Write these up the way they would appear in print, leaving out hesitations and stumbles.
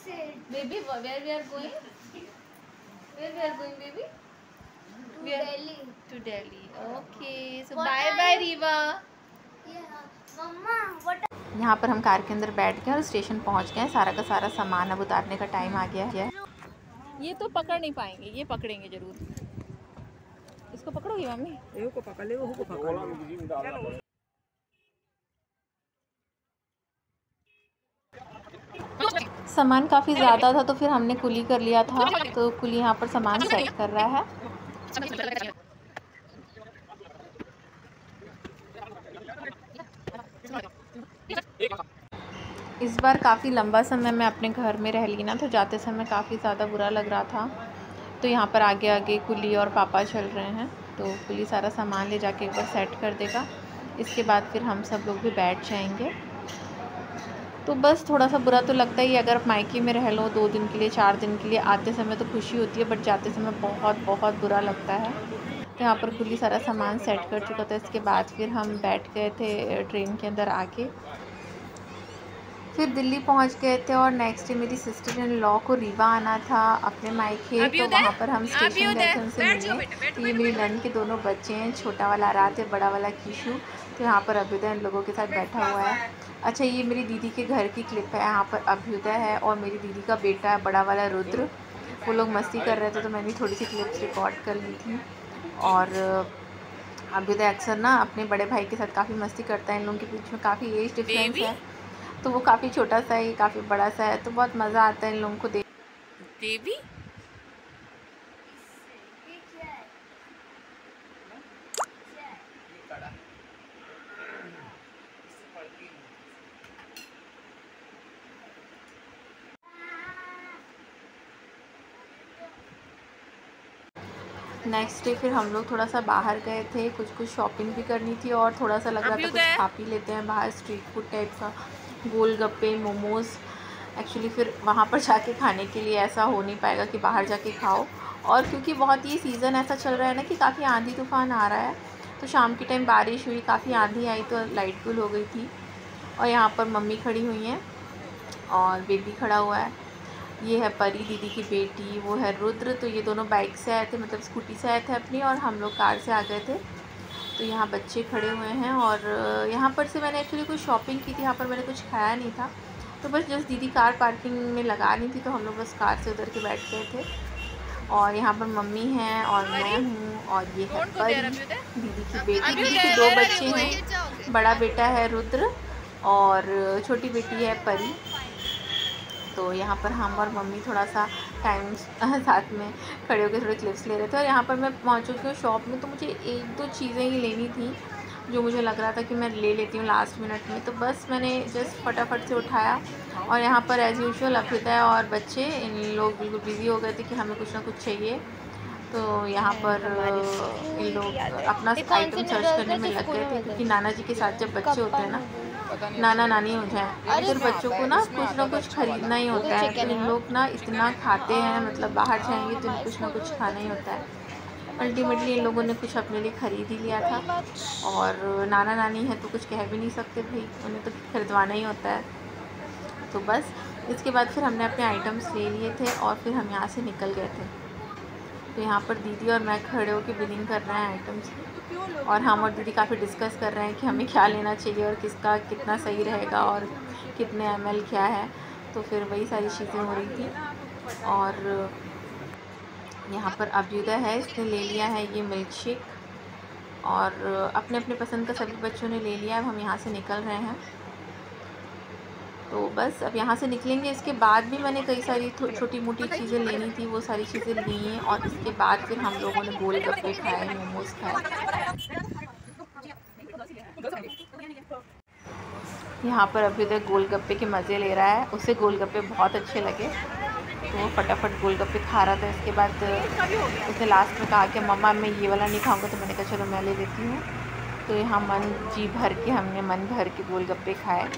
Baby, where we are going? Where we are going, baby? We are Delhi. to Delhi. Okay. So bye bye, Riva. Mamma what यहाँ पर हम car के अंदर बैठ गए और स्टेशन पहुँच गए। सारा का सारा सामान अब उतारने का टाइम आ गया है। ये तो पकड़ नहीं पाएंगे, ये पकड़ेंगे जरूर। इसको पकड़ोगी मम्मी? को पकड़ ले, को पकड़ ले। सामान काफ़ी ज़्यादा था तो फिर हमने कुली कर लिया था। तो कुली यहाँ पर सामान सेट कर रहा है। इस बार काफ़ी लंबा समय मैं अपने घर में रह ली ना, तो जाते समय काफ़ी ज़्यादा बुरा लग रहा था। तो यहाँ पर आगे आगे कुली और पापा चल रहे हैं, तो कुली सारा सामान ले जाके एक बार सेट कर देगा। इसके बाद फिर हम सब लोग भी बैठ जाएंगे। तो बस थोड़ा सा बुरा तो लगता ही है, अगर आप मायके में रह लो 2 दिन के लिए 4 दिन के लिए, आते समय तो खुशी होती है, बट जाते समय बहुत बहुत बुरा लगता है। तो यहाँ पर कुली सारा सामान सेट कर चुका था। इसके बाद फिर हम बैठ गए थे ट्रेन के अंदर आके, फिर दिल्ली पहुंच गए थे। और नेक्स्ट डे मेरी सिस्टर इन लॉ को रीवा आना था अपने मायके, तो वहाँ पर हम स्टेशन गए थे उनसे मिलने। तो ये मेरी नंद के दोनों बच्चे हैं, छोटा वाला आरात है, बड़ा वाला किशु। तो यहाँ पर अभ्युदय इन लोगों के साथ बैठा हुआ है। अच्छा, ये मेरी दीदी के घर की क्लिप है। यहाँ पर अभ्युदय है और मेरी दीदी का बेटा है, बड़ा वाला रुद्र। वो लोग मस्ती कर रहे थे तो मैंने थोड़ी सी क्लिप्स रिकॉर्ड कर ली थी। और अभ्युदय अक्सर ना अपने बड़े भाई के साथ काफ़ी मस्ती करता है। इन लोगों के बीच में काफ़ी एज डिफरेंस है, तो वो काफ़ी छोटा सा है, काफ़ी बड़ा सा है, तो बहुत मज़ा आता है इन लोगों को देख। देवी नेक्स्ट डे फिर हम लोग थोड़ा सा बाहर गए थे, कुछ शॉपिंग भी करनी थी और थोड़ा सा लग रहा था कुछ खा पी लेते हैं बाहर, स्ट्रीट फूड टाइप का, गोलगप्पे, मोमोज़। एक्चुअली फिर वहाँ पर जाके खाने के लिए ऐसा हो नहीं पाएगा कि बाहर जाके खाओ, और क्योंकि बहुत ये सीज़न ऐसा चल रहा है ना कि काफ़ी आंधी तूफ़ान आ रहा है, तो शाम के टाइम बारिश हुई, काफ़ी आंधी आई तो लाइट गुल हो गई थी। और यहाँ पर मम्मी खड़ी हुई हैं और बेबी खड़ा हुआ है। ये है परी दीदी की बेटी, वो है रुद्र। तो ये दोनों बाइक से आए थे, मतलब स्कूटी से आए थे अपनी, और हम लोग कार से आ गए थे। तो यहाँ बच्चे खड़े हुए हैं और यहाँ पर से मैंने एक्चुअली कुछ शॉपिंग की थी, यहाँ पर मैंने कुछ खाया नहीं था, तो बस जस्ट दीदी कार पार्किंग में लगा रही थी, तो हम लोग बस कार से उतर के बैठ गए थे। और यहाँ पर मम्मी हैं और मैं हूँ, और ये है परी दीदी की बेटी। दीदी के 2 बच्चे हैं, बड़ा बेटा है रुद्र और छोटी बेटी है परी। तो यहाँ पर हम और मम्मी थोड़ा सा टाइम साथ में खड़े होकर थोड़े क्लिप्स ले रहे थे। और यहाँ पर मैं पहुँच चुकी हूँ शॉप में, तो मुझे 1-2 चीज़ें ही लेनी थी जो मुझे लग रहा था कि मैं ले लेती हूँ लास्ट मिनट में, तो बस मैंने जस्ट फटाफट से उठाया। और यहाँ पर एज़ यूजुअल अभ्युदय और बच्चे इन लोग बिल्कुल बिज़ी हो गए थे कि हमें कुछ ना कुछ चाहिए। तो यहाँ पर इन लोग अपना आइटम सर्च करने में लग गए थे, क्योंकि नाना जी के साथ जब बच्चे होते हैं ना, नाना नानी हो जाए, फिर बच्चों को ना कुछ खरीदना ही होता है। तो इन लोग ना इतना खाते हैं, मतलब बाहर जाएंगे तो कुछ ना कुछ खाना ही होता है। अल्टीमेटली इन लोगों ने कुछ अपने लिए ख़रीद ही लिया था, और नाना नानी है तो कुछ कह भी नहीं सकते भाई, उन्हें तो खरीदवाना ही होता है। तो बस इसके बाद फिर हमने अपने आइटम्स ले लिए थे और फिर हम यहाँ से निकल गए थे। तो यहाँ पर दीदी और मैं खड़े होकर बिलिंग कर रहे हैं आइटम्स की, और हम और दीदी काफ़ी डिस्कस कर रहे हैं कि हमें क्या लेना चाहिए और किसका कितना सही रहेगा और कितने ml क्या है। तो फिर वही सारी चीज़ें हो रही थी। और यहाँ पर अभ्युदय है, इसने ले लिया है ये मिल्क शेक, और अपने अपने पसंद का सभी बच्चों ने ले लिया है। अब हम यहाँ से निकल रहे हैं, तो बस अब यहाँ से निकलेंगे। इसके बाद भी मैंने कई सारी छोटी मोटी चीज़ें लेनी थी, वो सारी चीज़ें ली हैं। और इसके बाद फिर हम लोगों ने गोलगप्पे खाए, मोमोज़ खाए। यहाँ पर अभ्युदय गोलगप्पे के मज़े ले रहा है, उसे गोलगप्पे बहुत अच्छे लगे, तो वो फटाफट गोलगप्पे खा रहा था। इसके बाद उसने लास्ट में कहा कि मम्मा मैं ये वाला नहीं खाऊंगा, तो मैंने कहा चलो मैं ले लेती हूँ। तो यहाँ हमने मन भर के गोलगप्पे खाए।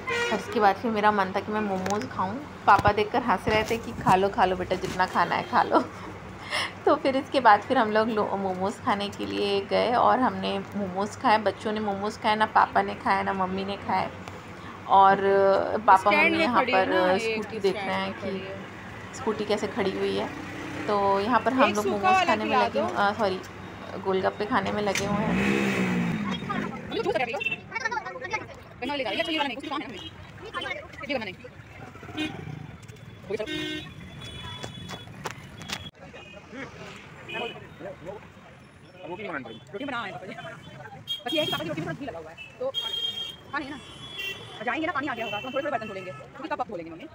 और उसके बाद फिर मेरा मन था कि मैं मोमोज़ खाऊं। पापा देखकर हंस रहे थे कि खा लो बेटा, जितना खाना है खा लो। तो फिर इसके बाद फिर हम लोग मोमोज़ खाने के लिए गए और हमने मोमोज़ खाए। बच्चों ने मोमोज़ खाए, ना पापा ने खाए ना मम्मी ने खाए। और पापा मम्मी यहाँ पर स्कूटी देख रहे हैं कि स्कूटी कैसे खड़ी हुई है। तो यहाँ पर हम लोग मोमोज खाने में लगे, सॉरी गोलगप्पे खाने में लगे हुए हैं। रोटी बनानी पड़ेगी, रोटी बना है पापा जी। बस ये है कि पापा जी रोटी में थोड़ा घी लगा हुआ है तो खानी है ना, जाएंगे ना पानी आ गया होगा तो हम थोड़े बर्तन धोलेंगे, क्योंकि कब धोलेंगे मम्मी।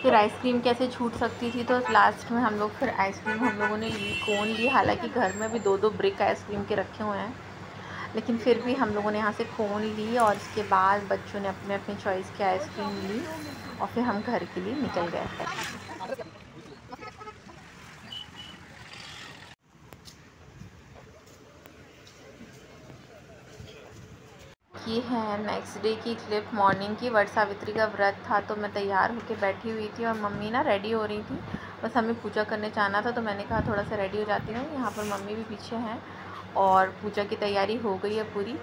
फिर आइसक्रीम कैसे छूट सकती थी, तो लास्ट में हम लोग फिर आइसक्रीम हम लोगों ने ली, कोन ली। हालांकि घर में भी 2-2 ब्रिक आइसक्रीम के रखे हुए हैं, लेकिन फिर भी हम लोगों ने यहाँ से कोन ली और इसके बाद बच्चों ने अपने अपने चॉइस की आइसक्रीम ली और फिर हम घर के लिए निकल गए थे। ये है नेक्स्ट डे की क्लिप, मॉर्निंग की। वट सावित्री का व्रत था तो मैं तैयार होकर बैठी हुई थी और मम्मी ना रेडी हो रही थी, बस हमें पूजा करने जाना था तो मैंने कहा थोड़ा सा रेडी हो जाती हूँ। यहाँ पर मम्मी भी पीछे हैं और पूजा की तैयारी हो गई है पूरी।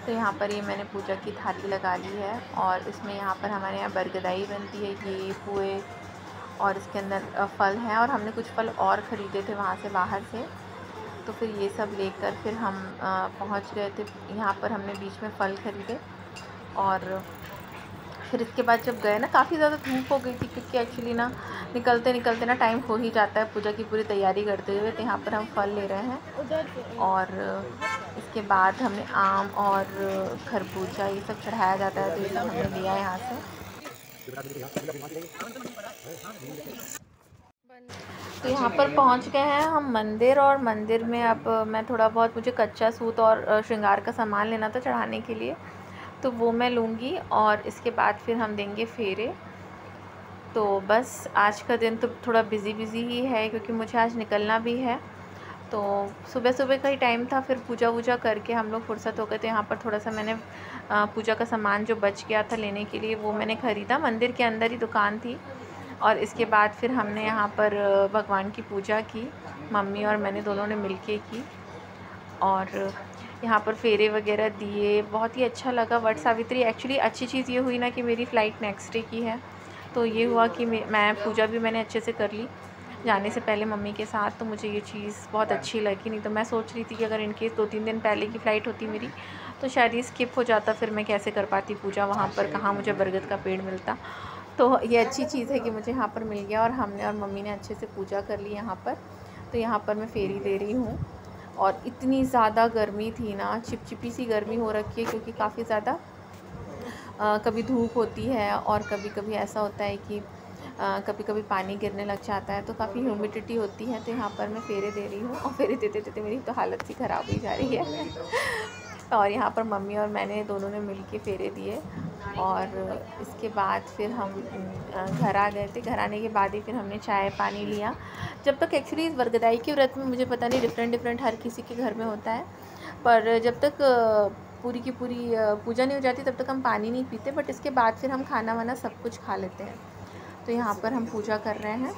तो यहाँ पर ये मैंने पूजा की थाली लगा ली है और इसमें यहाँ पर हमारे यहाँ बरगदाई बनती है, ये पुए और इसके अंदर फल हैं और हमने कुछ फल और ख़रीदे थे वहाँ से बाहर से। तो फिर ये सब लेकर फिर हम पहुँच गए थे। यहाँ पर हमने बीच में फल ख़रीदे और फिर इसके बाद जब गए ना, काफ़ी ज़्यादा धूप हो गई थी क्योंकि एक्चुअली ना निकलते निकलते ना टाइम हो ही जाता है पूजा की पूरी तैयारी करते हुए। तो यहाँ पर हम फल ले रहे हैं और इसके बाद हमने आम और खरबूजा ये सब चढ़ाया जाता है, तो ये सब हमने लिया यहाँ से। तो यहाँ पर पहुँच गए हैं हम मंदिर, और मंदिर में अब मैं थोड़ा बहुत, मुझे कच्चा सूत और श्रृंगार का सामान लेना था चढ़ाने के लिए, तो वो मैं लूँगी और इसके बाद फिर हम देंगे फेरे। तो बस आज का दिन तो थोड़ा बिज़ी ही है क्योंकि मुझे आज निकलना भी है। तो सुबह सुबह का ही टाइम था, फिर पूजा वूजा करके हम लोग फुर्सत हो गए थे। यहाँ पर थोड़ा सा मैंने पूजा का सामान जो बच गया था लेने के लिए वो मैंने ख़रीदा, मंदिर के अंदर ही दुकान थी। और इसके बाद फिर हमने यहाँ पर भगवान की पूजा की, मम्मी और मैंने दोनों ने मिलके की और यहाँ पर फेरे वगैरह दिए। बहुत ही अच्छा लगा वट सावित्री। एक्चुअली अच्छी चीज़ ये हुई ना कि मेरी फ़्लाइट नेक्स्ट डे की है, तो ये हुआ कि मैं पूजा भी मैंने अच्छे से कर ली जाने से पहले मम्मी के साथ, तो मुझे ये चीज़ बहुत अच्छी लगी। नहीं तो मैं सोच रही थी कि अगर इनकेस 2-3 दिन पहले की फ़्लाइट होती मेरी तो शायद ये स्किप हो जाता, फिर मैं कैसे कर पाती पूजा वहाँ पर, कहाँ मुझे बरगद का पेड़ मिलता। तो ये अच्छी चीज़ है कि मुझे यहाँ पर मिल गया और हमने और मम्मी ने अच्छे से पूजा कर ली यहाँ पर। तो यहाँ पर मैं फेरी दे रही हूँ और इतनी ज़्यादा गर्मी थी ना, चिपचिपी सी गर्मी हो रखी है क्योंकि काफ़ी ज़्यादा कभी धूप होती है और कभी कभी ऐसा होता है कि कभी कभी पानी गिरने लग जाता है, तो काफ़ी ह्यूमिडिटी होती है। तो यहाँ पर मैं फेरे दे रही हूँ और फेरे देते देते मेरी तो हालत सी ख़राब ही जा रही है और यहाँ पर मम्मी और मैंने दोनों ने मिल के फेरे दिए और इसके बाद फिर हम घर आ गए थे। घर आने के बाद ही फिर हमने चाय पानी लिया। जब तक एक्चुअली इस वरगदाई के व्रत में मुझे पता नहीं डिफरेंट हर किसी के घर में होता है, पर जब तक पूरी की पूरी पूजा नहीं हो जाती तब तक हम पानी नहीं पीते, बट इसके बाद फिर हम खाना वाना सब कुछ खा लेते हैं। तो यहाँ पर हम पूजा कर रहे हैं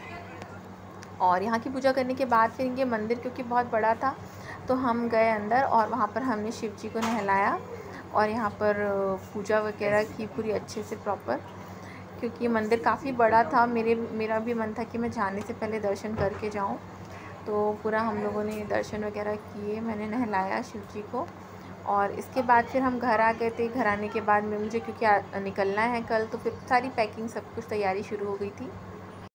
और यहाँ की पूजा करने के बाद फिर ये मंदिर क्योंकि बहुत बड़ा था तो हम गए अंदर और वहाँ पर हमने शिव जी को नहलाया और यहाँ पर पूजा वगैरह की पूरी अच्छे से प्रॉपर, क्योंकि मंदिर काफ़ी बड़ा था। मेरा भी मन था कि मैं जाने से पहले दर्शन करके जाऊँ, तो पूरा हम लोगों ने दर्शन वगैरह किए, मैंने नहलाया शिव जी को और इसके बाद फिर हम घर आ गए थे। घर आने के बाद में मुझे क्योंकि निकलना है कल, तो फिर सारी पैकिंग सब कुछ तैयारी शुरू हो गई थी।